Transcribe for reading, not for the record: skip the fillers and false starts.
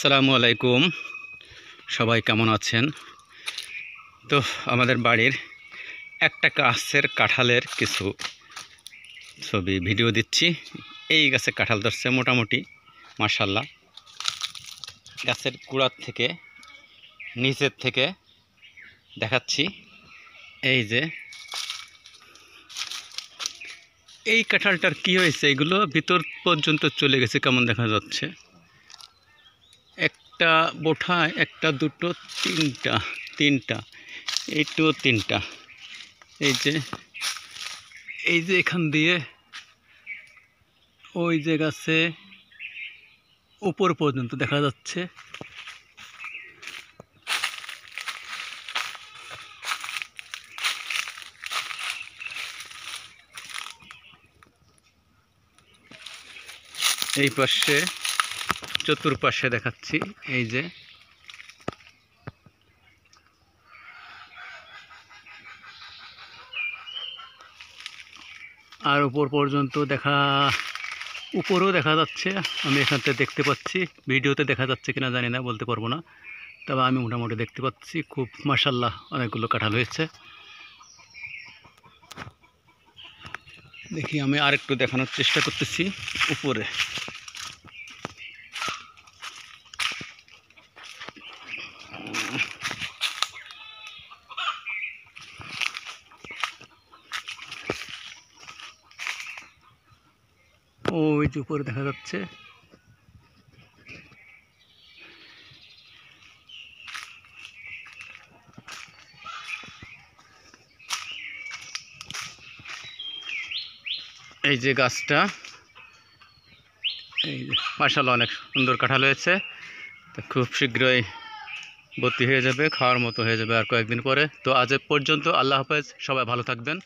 আসসালামু আলাইকুম, সবাই কেমন আছেন? তো আমাদের বাড়ির একটা গাছের কাঁঠালের কিছু ছবি ভিডিও দিচ্ছি। এই গাছে কাঁঠাল ধরছে মোটামুটি মাশাআল্লাহ। গাছের গোড়ার থেকে নিচের থেকে দেখাচ্ছি। এই যে এই কাঁঠালটার কি হয়েছে, এগুলো ভিতর পর্যন্ত চলে গেছে, কেমন দেখা যাচ্ছে। একটা বোঠায় একটা দুটো তিনটা এইটু তিনটা, এই যে এখান দিয়ে ওই যে গাছে উপর পর্যন্ত দেখা যাচ্ছে। এই পাশে চতুর্পাশে দেখাচ্ছি। এই যে আর উপর পর্যন্ত উপরেও দেখা যাচ্ছে। আমি এখান থেকে দেখতে পাচ্ছি, ভিডিওতে দেখা যাচ্ছে কিনা জানি না, বলতে পারবো না, তবে আমি মোটামুটি দেখতে পাচ্ছি। খুব মাশাআল্লাহ অনেকগুলো কাঁঠাল হয়েছে। দেখি আমি আরেকটু দেখানোর চেষ্টা করতেছি। উপরে ওই যে উপরে দেখা যাচ্ছে। এই যে গাছটা, এই যে মাশাআল্লাহ অনেক সুন্দর কাঁঠাল হয়েছে। তো খুব শীঘ্রই ভর্তি হয়ে যাবে, খাওয়ার মতো হয়ে যাবে আর কয়েকদিন পরে। তো আজ পর্যন্ত, আল্লাহ হাফেজ, সবাই ভালো থাকবেন।